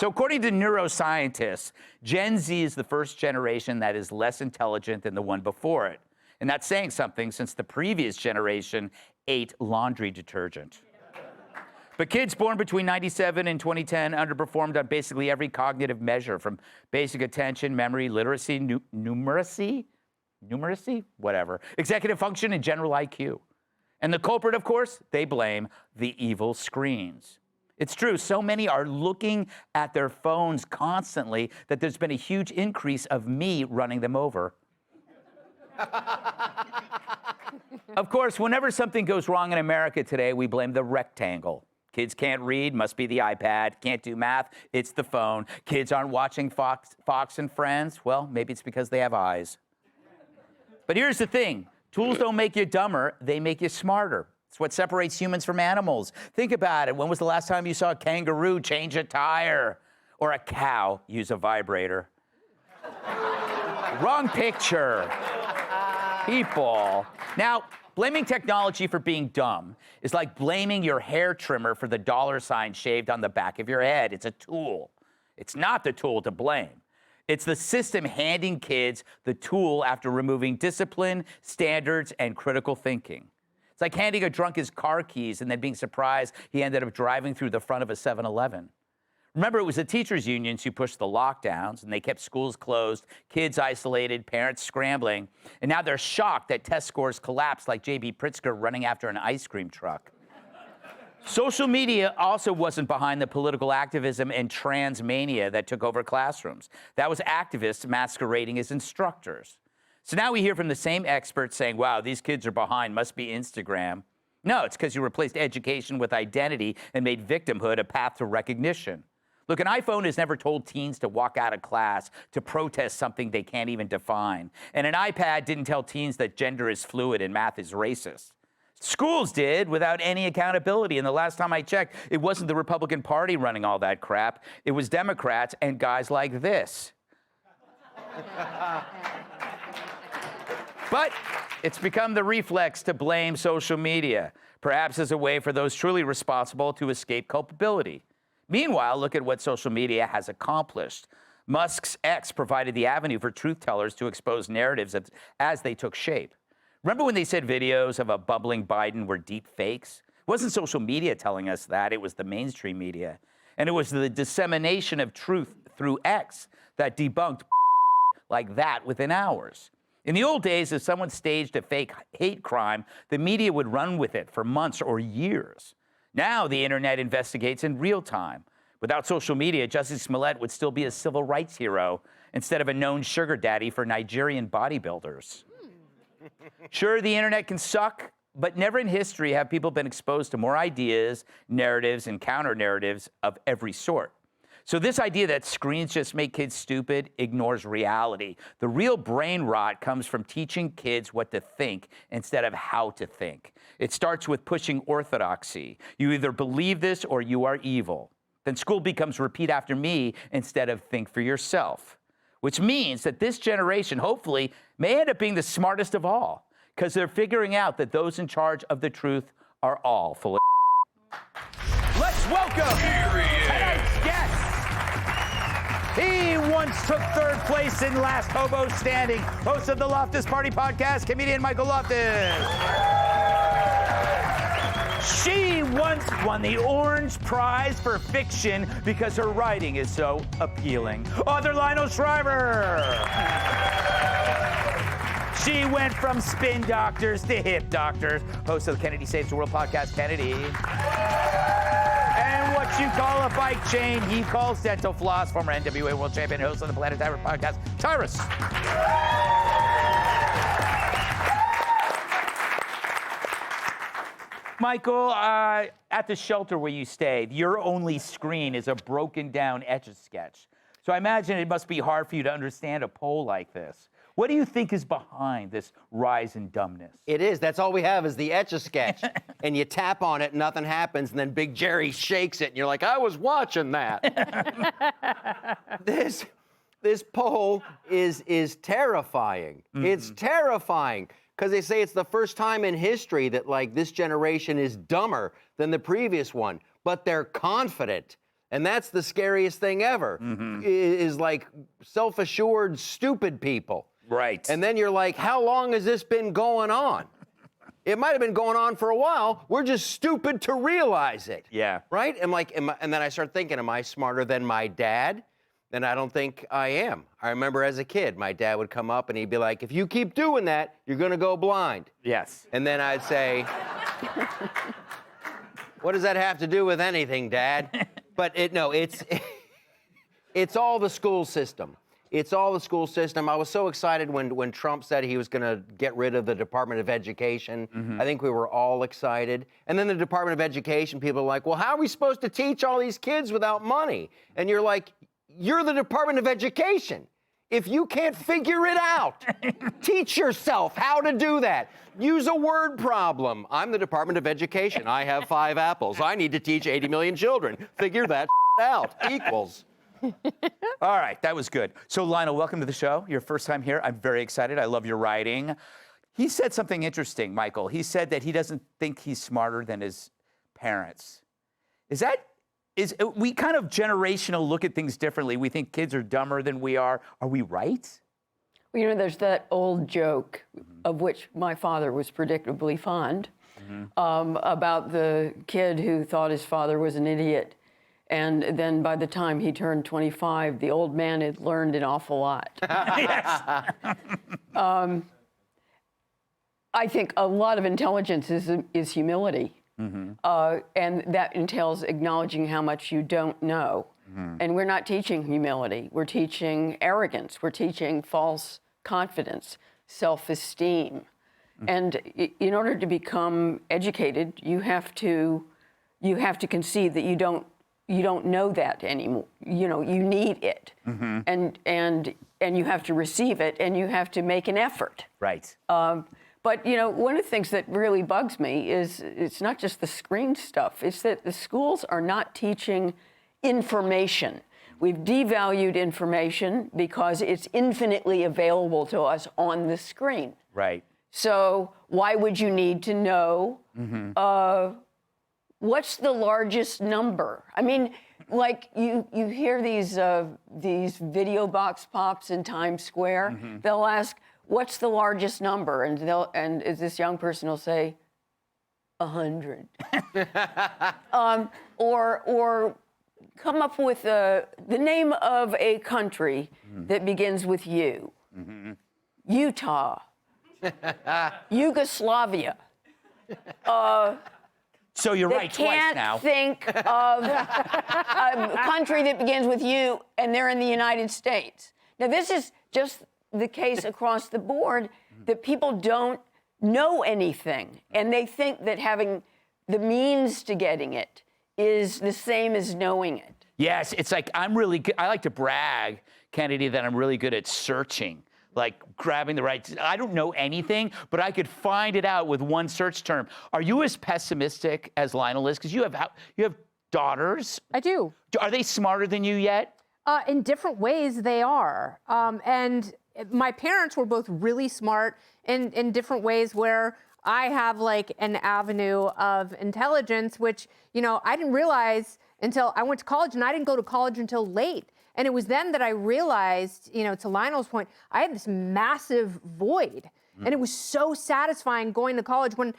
So according to neuroscientists, Gen Z is the first generation that is less intelligent than the one before it. And that's saying something since the previous generation ate laundry detergent. But kids born between 97 and 2010 underperformed on basically every cognitive measure, from basic attention, memory, literacy, numeracy, whatever, executive function, and general IQ. And the culprit, of course, they blame the evil screens. It's true, so many are looking at their phones constantly that there's been a huge increase of me running them over. Of course, whenever something goes wrong in America today, we blame the rectangle. Kids can't read, must be the iPad. Can't do math, it's the phone. Kids aren't watching Fox and Friends. Well, maybe it's because they have eyes. But here's the thing. Tools don't make you dumber, they make you smarter. It's what separates humans from animals. Think about it. When was the last time you saw a kangaroo change a tire? Or a cow use a vibrator? Wrong picture. People. Now, blaming technology for being dumb is like blaming your hair trimmer for the $sign shaved on the back of your head. It's a tool. It's not the tool to blame. It's the system handing kids the tool after removing discipline, standards, and critical thinking. It's like handing a drunk his car keys and then being surprised he ended up driving through the front of a 7-Eleven. Remember, it was the teachers' unions who pushed the lockdowns, and they kept schools closed, kids isolated, parents scrambling, and now they're shocked that test scores collapsed like J.B. Pritzker running after an ice cream truck. Social media also wasn't behind the political activism and trans mania that took over classrooms. That was activists masquerading as instructors. So now we hear from the same experts saying, wow, these kids are behind, must be Instagram. No, it's because you replaced education with identity and made victimhood a path to recognition. Look, an iPhone has never told teens to walk out of class to protest something they can't even define. And an iPad didn't tell teens that gender is fluid and math is racist. Schools did, without any accountability. And the last time I checked, it wasn't the Republican Party running all that crap. It was Democrats and guys like this. But it's become the reflex to blame social media, perhaps as a way for those truly responsible to escape culpability. Meanwhile, look at what social media has accomplished. Musk's X provided the avenue for truth tellers to expose narratives as they took shape. Remember when they said videos of a bubbling Biden were deep fakes? It wasn't social media telling us that, it was the mainstream media. And it was the dissemination of truth through X that debunked like that within hours. In the old days, if someone staged a fake hate crime, the media would run with it for months or years. Now the internet investigates in real time. Without social media, Jussie Smollett would still be a civil rights hero instead of a known sugar daddy for Nigerian bodybuilders. Sure, the internet can suck, but never in history have people been exposed to more ideas, narratives, and counter-narratives of every sort. So this idea that screens just make kids stupid ignores reality. The real brain rot comes from teaching kids what to think instead of how to think. It starts with pushing orthodoxy. You either believe this or you are evil. Then school becomes repeat after me instead of think for yourself. Which means that this generation, hopefully, may end up being the smartest of all, because they're figuring out that those in charge of the truth are all full of Let's welcome tonight's guest. He once took third place in Last Hobo Standing. Host of the Loftus Party podcast, comedian Michael Loftus. She once won the Orange Prize for fiction because her writing is so appealing. Author Lionel Shriver. She went from spin doctors to hip doctors. Host of the Kennedy Saves the World podcast, Kennedy. And what you call a bike chain, he calls dental floss. Former NWA world champion, host of the Planet Tyrus podcast, Tyrus. Michael, at the shelter where you stay, your only screen is a broken down Etch-a-Sketch. So I imagine it must be hard for you to understand a poll like this. What do you think is behind this rise in dumbness? It is. That's all we have is the Etch-a-Sketch. And you tap on it, nothing happens, and then Big Jerry shakes it, and you're like, I was watching that. This poll is terrifying. Mm-hmm. It's terrifying. Because they say it's the first time in history that, like, this generation is dumber than the previous one. But they're confident. And that's the scariest thing ever, is like self-assured, stupid people. Right. And then you're like, how long has this been going on? It might have been going on for a while. We're just stupid to realize it. Yeah. Right? And then I start thinking, am I smarter than my dad? And I don't think I am. I remember as a kid, my dad would come up and he'd be like, if you keep doing that, you're going to go blind. Yes. And then I'd say, what does that have to do with anything, Dad? But it's all the school system. It's all the school system. I was so excited when Trump said he was going to get rid of the Department of Education. I think we were all excited. And then the Department of Education, people are like, well, how are we supposed to teach all these kids without money? And you're like, you're the Department of Education. If you can't figure it out, teach yourself how to do that. Use a word problem. I'm the Department of Education. I have 5 apples. I need to teach 80 million children. Figure that out. Equals. All right, that was good. So, Lionel, welcome to the show. Your first time here. I'm very excited. I love your writing. He said something interesting, Michael. He said that he doesn't think he's smarter than his parents. Is we kind of generational look at things differently? We think kids are dumber than we are. Are we right? Well, you know, there's that old joke, of which my father was predictably fond, about the kid who thought his father was an idiot. And then by the time he turned 25, the old man had learned an awful lot. I think a lot of intelligence is humility. And that entails acknowledging how much you don't know. And we're not teaching humility. We're teaching arrogance. We're teaching false confidence, self-esteem. And in order to become educated, you have to concede that you don't know that anymore. You know, you need it. And you have to receive it, and you have to make an effort. Right. But, you know, one of the things that really bugs me is it's not just the screen stuff. It's that the schools are not teaching information. We've devalued information because it's infinitely available to us on the screen. Right. So why would you need to know what's the largest number? I mean, like you hear these video box pops in Times Square. They'll ask, what's the largest number? And this young person will say, 100. Or come up with the name of a country that begins with U. Utah. Yugoslavia. So you're right twice now. Can't think of a country that begins with U, and they're in the United States. Now, this is just the case across the board, that people don't know anything, and they think that having the means to getting it is the same as knowing it. Yes, it's like I'm really good. I like to brag, Kennedy, that I'm really good at searching, like grabbing the right. I don't know anything, but I could find it out with one search term. Are you as pessimistic as Lionel is? Because you have daughters. I do. Are they smarter than you yet? In different ways, they are. And my parents were both really smart in different ways, where I have like an avenue of intelligence, which, you know, I didn't realize until I went to college, and I didn't go to college until late. And it was then that I realized, you know, to Lionel's point, I had this massive void. And it was so satisfying going to college when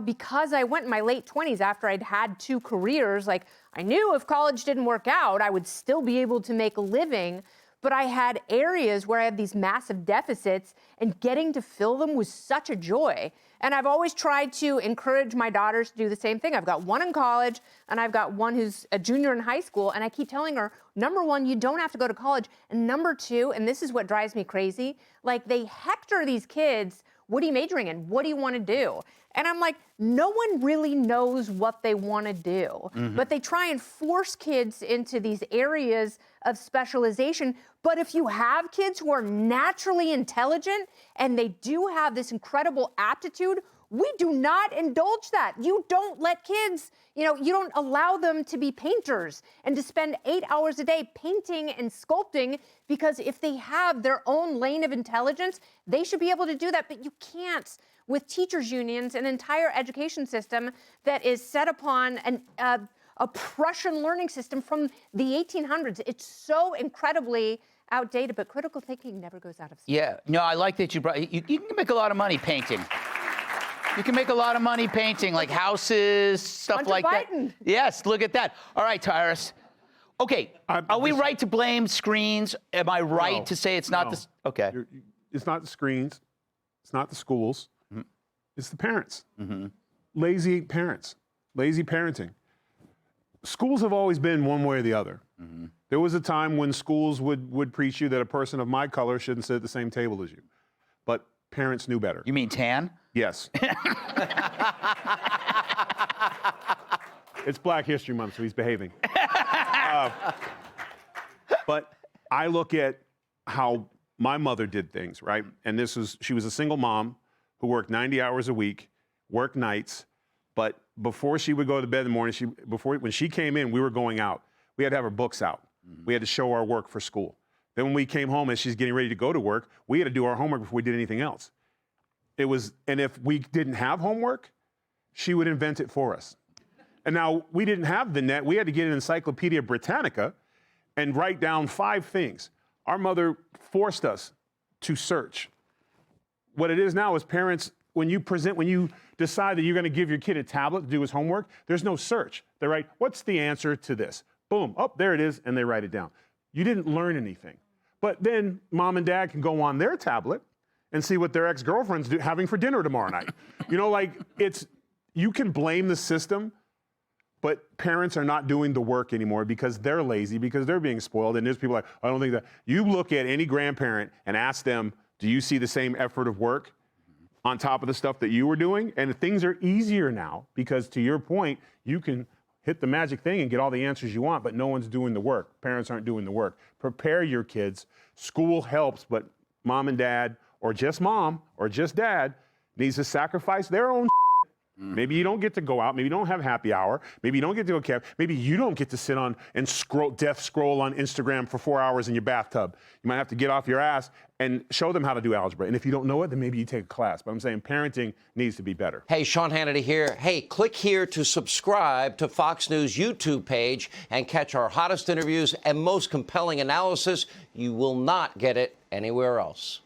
because I went in my late 20s after I'd had 2 careers, like I knew if college didn't work out, I would still be able to make a living. But I had areas where I had these massive deficits, and getting to fill them was such a joy. And I've always tried to encourage my daughters to do the same thing. I've got one in college, and I've got one who's a junior in high school. And I keep telling her, number 1, you don't have to go to college. And number 2, and this is what drives me crazy, like they hector these kids, what are you majoring in? What do you want to do? And I'm like, no one really knows what they want to do. But they try and force kids into these areas of specialization. But if you have kids who are naturally intelligent and they do have this incredible aptitude, we do not indulge that. You don't let kids, you don't allow them to be painters and to spend 8 hours a day painting and sculpting, because if they have their own lane of intelligence, they should be able to do that. But you can't with teachers' unions, an entire education system that is set upon a Prussian learning system from the 1800s. It's so incredibly outdated, but critical thinking never goes out of style. Yeah, no, I like that you brought. You can make a lot of money painting. You can make a lot of money painting, like houses, stuff Hunter like Biden. that. Yes, look at that. All right, Tyrus. Okay, are we right to blame screens? Am I right to say it's not the? Okay. It's not the screens. It's not the schools. It's the parents. Lazy parents. Lazy parenting. Schools have always been one way or the other. There was a time when schools would preach you that a person of my color shouldn't sit at the same table as you. But parents knew better. You mean tan? Yes. It's Black History Month, so he's behaving. But I look at how my mother did things, right? And she was a single mom who worked 90 hours a week, worked nights, but before she would go to bed in the morning, when she came in, we were going out. We had to have our books out. We had to show our work for school. Then when we came home and she's getting ready to go to work, we had to do our homework before we did anything else. And if we didn't have homework, she would invent it for us. And now we didn't have the net. We had to get an Encyclopedia Britannica and write down 5 things. Our mother forced us to search. What it is now is parents, when you decide that you're going to give your kid a tablet to do his homework, there's no search. They write, what's the answer to this? Boom, oh, there it is, and they write it down. You didn't learn anything. But then mom and dad can go on their tablet and see what their ex-girlfriend's having for dinner tomorrow night. You can blame the system, but parents are not doing the work anymore because they're lazy, because they're being spoiled. And there's people like, I don't think that. You look at any grandparent and ask them, do you see the same effort of work on top of the stuff that you were doing? And things are easier now because, to your point, you can hit the magic thing and get all the answers you want, but no one's doing the work. Parents aren't doing the work. Prepare your kids. School helps, but mom and dad, or just mom or just dad, needs to sacrifice their own. Maybe you don't get to go out. Maybe you don't have happy hour. Maybe you don't get to go camp. Maybe you don't get to sit on and scroll on Instagram for 4 hours in your bathtub. You might have to get off your ass and show them how to do algebra. And if you don't know it, then maybe you take a class. But I'm saying parenting needs to be better. Hey, Sean Hannity here. Hey, click here to subscribe to Fox News YouTube page and catch our hottest interviews and most compelling analysis. You will not get it anywhere else.